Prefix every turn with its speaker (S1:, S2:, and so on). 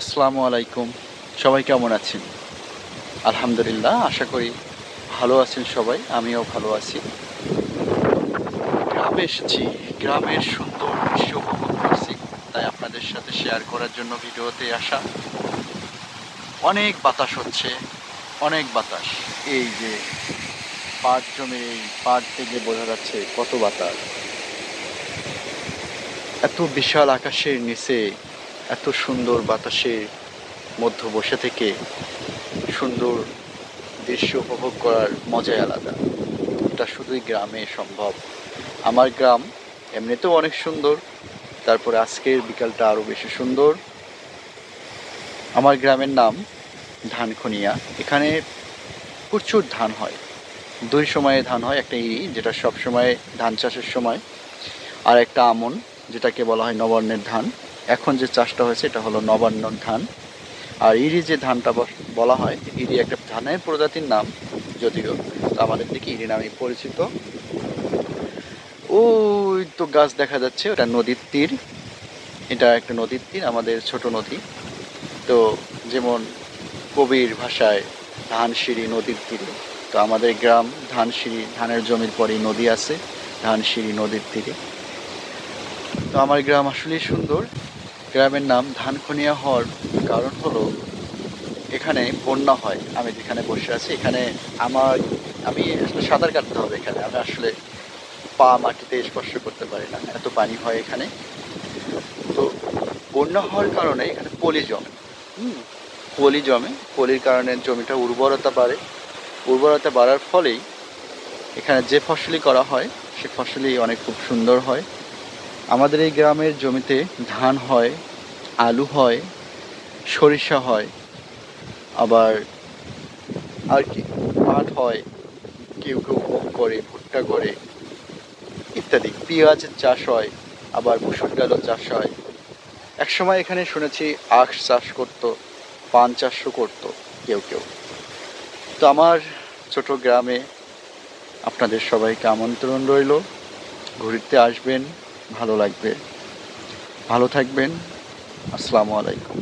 S1: আসসালামু আলাইকুম। সবাই কেমন আছেন? আলহামদুলিল্লাহ, আশা করি ভালো আছেন সবাই। আমিও ভালো আছি। গ্রামে এসেছি। গ্রামের সুন্দর দৃশ্য উপভোগ করছি। তাই আপনাদের সাথে শেয়ার করার জন্য ভিডিওতে আসা। অনেক বাতাস হচ্ছে, অনেক বাতাস। এই যে পাট জমির এই পাট থেকে বোঝা যাচ্ছে কত বাতাস। এত বিশাল আকাশের নিচে এত সুন্দর বাতাসের মধ্যে বসে থেকে সুন্দর দৃশ্য উপভোগ করার মজাই আলাদা। এটা শুধুই গ্রামে সম্ভব। আমার গ্রাম এমনিতেও অনেক সুন্দর, তারপরে আজকের বিকালটা আরও বেশি সুন্দর। আমার গ্রামের নাম ধানখনিয়া। এখানে প্রচুর ধান হয়। দুই সময়ে ধান হয়, একটা ইরি যেটা সব সময় ধান চাষের সময়, আর একটা আমন যেটাকে বলা হয় নবান্নের ধান। এখন যে চাষটা হয়েছে এটা হলো নবান্নর ধান। আর ইরি যে ধানটা বলা হয়, ইরি একটা ধানের প্রজাতির নাম যদিও, তো আমাদের দিকে ইরি নামে পরিচিত। ওই তো গাছ দেখা যাচ্ছে, ওটা নদীর তীর। এটা একটা নদীর তীর, আমাদের ছোট নদী। তো যেমন কবির ভাষায় ধানসিঁড়ি নদীর তীরে, তো আমাদের গ্রাম ধানসিঁড়ি, ধানের জমির পরেই নদী আছে, ধানসিঁড়ি নদীর তীরে। তো আমার গ্রাম আসলেই সুন্দর। গ্রামের নাম ধানখনিয়া হওয়ার কারণ হলো এখানে বন্যা হয়। আমি যেখানে বসে আছি এখানে আমি আসলে সাঁতার কাটতে হবে এখানে, আমি আসলে পা মাটিতে স্পর্শ করতে পারি না, এত পানি হয় এখানে। তো বন্যা হওয়ার কারণে এখানে পলি জমে। হুম, পলি জমে, পলির কারণে জমিটা উর্বরতা বাড়ে। উর্বরতা বাড়ার ফলেই এখানে যে ফসলই করা হয় সে ফসলই অনেক খুব সুন্দর হয়। আমাদের এই গ্রামের জমিতে ধান হয়, আলু হয়, সরিষা হয়, আবার আর কি পাট হয়, কেউ কেউ গম করে, ভুট্টা করে ইত্যাদি। পেঁয়াজের চাষ হয়, আবার মুসুর ডালও চাষ হয়। একসময় এখানে শুনেছি আখ চাষ করতো, পান চাষও করতো কেউ কেউ। তো আমার ছোট গ্রামে আপনাদের সবাইকে আমন্ত্রণ রইল। ঘুরতে আসবেন, ভালো লাগবে। ভালো থাকবেন। আসসালামু আলাইকুম।